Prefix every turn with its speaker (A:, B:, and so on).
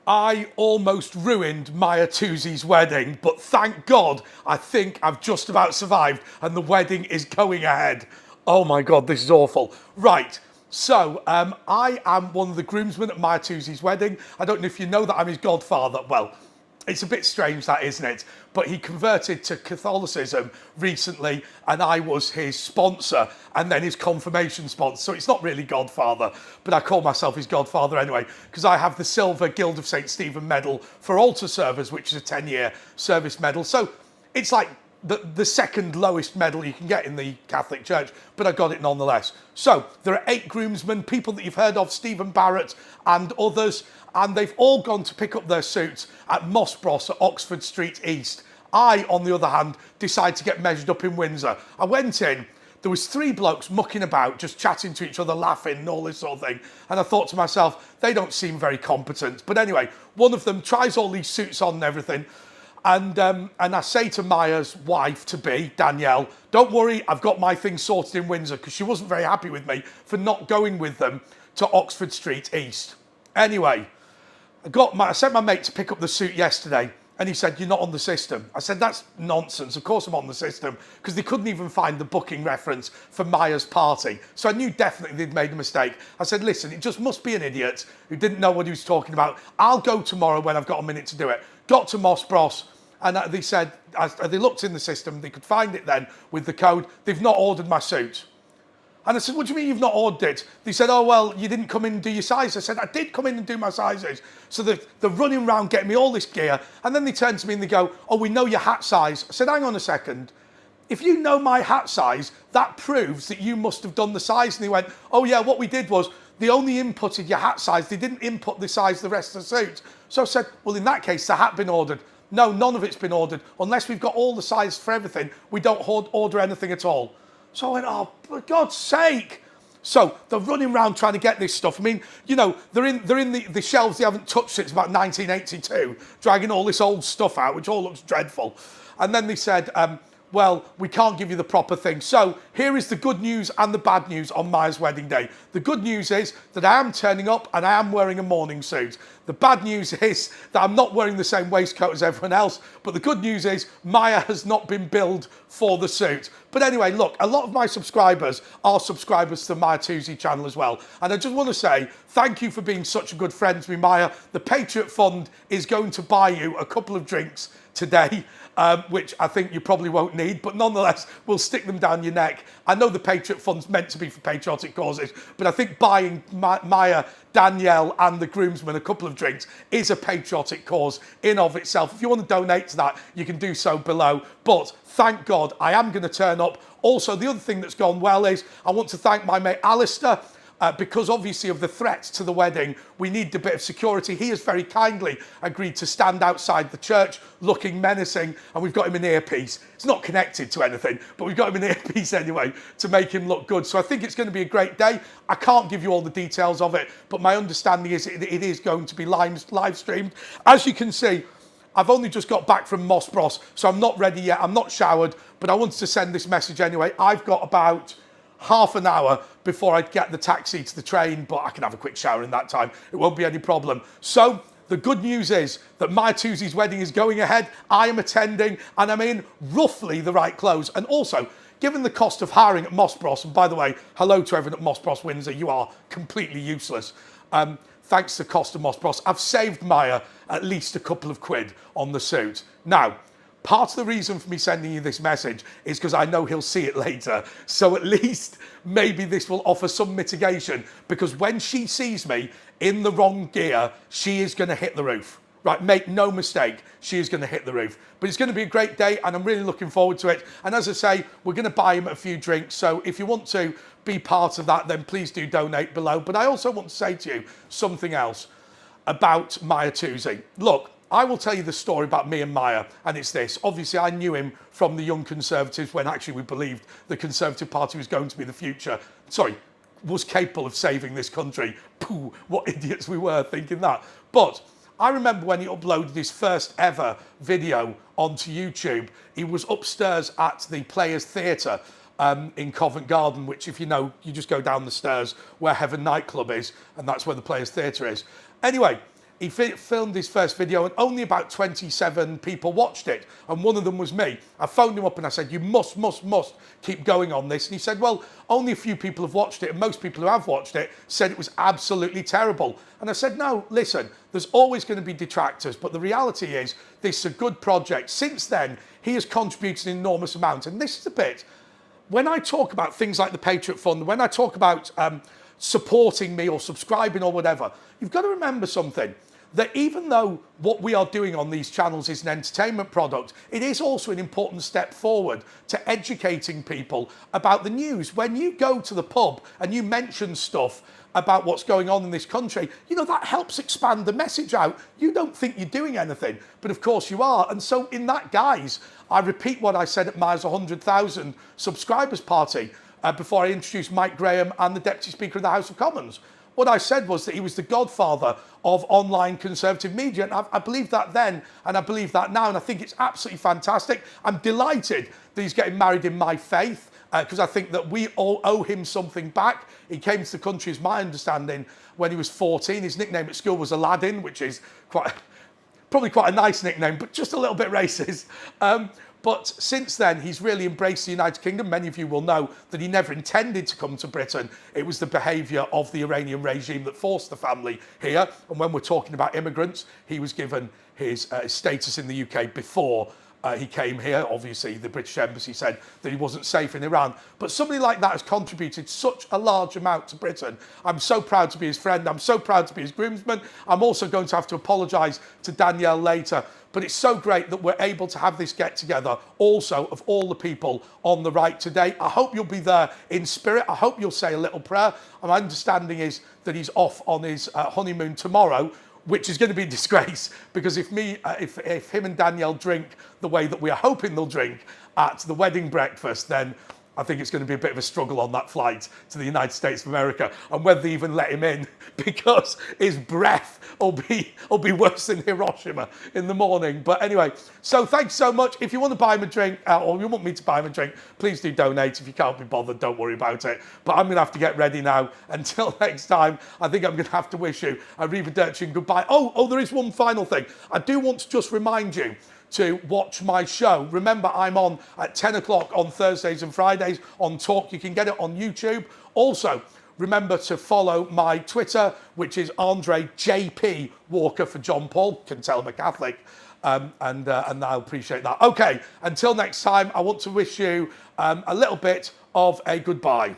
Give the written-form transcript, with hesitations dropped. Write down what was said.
A: I almost ruined Mahyar TOUSI'S wedding, but thank God I think I've just about survived and the wedding is going ahead. Oh my God, this is awful. Right, so I am one of the groomsmen at Mahyar TOUSI'S wedding. I don't know if you know that I'm his godfather. Well, it's a bit strange that, isn't it? But he converted to Catholicism recently and I was his sponsor and then his confirmation sponsor. So it's not really Godfather, but I call myself his Godfather anyway, because I have the Silver Guild of St. Stephen medal for altar servers, which is a 10-year service medal. So it's like the second lowest medal you can get in the Catholic Church, but I got it nonetheless. So there are 8 groomsmen, people that you've heard of, Stephen Barrett and others, and they've all gone to pick up their suits at Moss Bros at Oxford Street East. I, on the other hand, decided to get measured up in Windsor. I went in, there was 3 blokes mucking about, just chatting to each other, laughing and all this sort of thing. And I thought to myself, they don't seem very competent. But anyway, one of them tries all these suits on and everything. And I say to Mahyar's wife-to-be, Danielle, don't worry, I've got my things sorted in Windsor, because she wasn't very happy with me for not going with them to Oxford Street East. Anyway, I sent my mate to pick up the suit yesterday, and he said, you're not on the system. I said, that's nonsense. Of course I'm on the system, because they couldn't even find the booking reference for Mahyar's party. So I knew definitely they'd made a mistake. I said, listen, it just must be an idiot who didn't know what he was talking about. I'll go tomorrow when I've got a minute to do it. Got to Moss Bros, and they said, as they looked in the system, they could find it then with the code. They've not ordered my suit. And I said, what do you mean you've not ordered it? They said, oh, well, you didn't come in and do your size. I said, I did come in and do my sizes. So they're running around getting me all this gear. And then they turn to me and they go, oh, we know your hat size. I said, hang on a second. If you know my hat size, that proves that you must have done the size. And they went, oh, yeah, what we did was they only inputted your hat size. They didn't input the size of the rest of the suit. So I said, well, in that case, the hat been ordered. No, none of it's been ordered. Unless we've got all the size for everything, we don't order anything at all. So I went, oh, for God's sake. So they're running around trying to get this stuff. I mean, you know, they're in the shelves they haven't touched since about 1982, dragging all this old stuff out, which all looks dreadful. And then they said, well, we can't give you the proper thing. So here is the good news and the bad news on Mahyar's wedding day. The good news is that I am turning up and I am wearing a morning suit. The bad news is that I'm not wearing the same waistcoat as everyone else. But the good news is Mahyar has not been billed for the suit. But anyway, look, a lot of my subscribers are subscribers to the Mahyar TOUSI'S channel as well. And I just want to say thank you for being such a good friend to me, Mahyar. The Patriot Fund is going to buy you a couple of drinks today, which I think you probably won't need, but nonetheless, we'll stick them down your neck. I know the Patriot Fund's meant to be for patriotic causes, but I think buying Mahyar, Danielle and the groomsmen a couple of drinks is a patriotic cause in of itself. If you want to donate to that, you can do so below. But thank God I am going to turn up. Also, the other thing that's gone well is I want to thank my mate Alistair, because obviously of the threat to the wedding, we need a bit of security. He has very kindly agreed to stand outside the church looking menacing, and we've got him an earpiece. It's not connected to anything, but we've got him an earpiece anyway to make him look good. So I think it's going to be a great day. I can't give you all the details of it, but my understanding is it is going to be live streamed. As you can see, I've only just got back from Moss Bros, so I'm not ready yet. I'm not showered, but I wanted to send this message anyway. I've got about half an hour before I get the taxi to the train, but I can have a quick shower in that time. It won't be any problem. So the good news is that Mahyar TOUSI'S wedding is going ahead. I am attending and I'm in roughly the right clothes. And also, given the cost of hiring at Moss Bros, and by the way, hello to everyone at Moss Bros Windsor, you are completely useless. Thanks to the cost of Moss Bros, I've saved Mahyar at least a couple of quid on the suit. Now, part of the reason for me sending you this message is because I know he'll see it later. So at least maybe this will offer some mitigation, because when she sees me in the wrong gear, she is going to hit the roof. Right, make no mistake, she is going to hit the roof. But it's going to be a great day and I'm really looking forward to it. And as I say, we're going to buy him a few drinks. So if you want to be part of that, then please do donate below. But I also want to say to you something else about Mahyar TOUSI'S. Look, I will tell you the story about me and Mahyar, and it's this. Obviously, I knew him from the Young Conservatives when actually we believed the Conservative Party was going to be the future. Sorry, was capable of saving this country. Pooh, what idiots we were thinking that. But I remember when he uploaded his first ever video onto YouTube, he was upstairs at the Players Theatre in Covent Garden, which, if you know, you just go down the stairs where Heaven nightclub is, and that's where the Players Theatre is. Anyway, he filmed his first video and only about 27 people watched it. And one of them was me. I phoned him up and I said, you must keep going on this. And he said, well, only a few people have watched it. And most people who have watched it said it was absolutely terrible. And I said, no, listen, there's always going to be detractors. But the reality is, this is a good project. Since then, he has contributed an enormous amount. And this is the bit, when I talk about things like the Patriot Fund, when I talk about supporting me or subscribing or whatever, you've got to remember something, that even though what we are doing on these channels is an entertainment product, it is also an important step forward to educating people about the news. When you go to the pub and you mention stuff about what's going on in this country, you know, that helps expand the message out. You don't think you're doing anything, but of course you are. And so in that guise, I repeat what I said at Mahyar's 100,000 subscribers party before I introduced Mike Graham and the Deputy Speaker of the House of Commons. What I said was that he was the godfather of online conservative media. And I believed that then, and I believe that now. And I think it's absolutely fantastic. I'm delighted that he's getting married in my faith, because I think that we all owe him something back. He came to the country, as my understanding, when he was 14. His nickname at school was Aladdin, which is probably quite a nice nickname, but just a little bit racist. But since then, he's really embraced the United Kingdom. Many of you will know that he never intended to come to Britain. It was the behaviour of the Iranian regime that forced the family here. And when we're talking about immigrants, he was given his status in the UK before he came here. Obviously, the British Embassy said that he wasn't safe in Iran. But somebody like that has contributed such a large amount to Britain. I'm so proud to be his friend. I'm so proud to be his groomsman. I'm also going to have to apologise to Danielle later. But it's so great that we're able to have this get-together also of all the people on the right today. I hope you'll be there in spirit. I hope you'll say a little prayer. And my understanding is that he's off on his honeymoon tomorrow, which is going to be a disgrace, because if him and Danielle drink the way that we are hoping they'll drink at the wedding breakfast, then I think it's going to be a bit of a struggle on that flight to the United States of America, and whether they even let him in, because his breath will be worse than Hiroshima in the morning. But anyway, so thanks so much. If you want to buy him a drink, or you want me to buy him a drink, please do donate. If you can't be bothered, don't worry about it. But I'm going to have to get ready now. Until next time, I think I'm going to have to wish you arrivederci and goodbye. Oh, there is one final thing. I do want to just remind you to watch my show. Remember, I'm on at 10 o'clock on Thursdays and Fridays on Talk. You can get it on YouTube. Also, remember to follow my Twitter, which is Andre JP Walker for John Paul. Can tell I'm a Catholic, and I'll appreciate that. Okay, until next time, I want to wish you a little bit of a goodbye.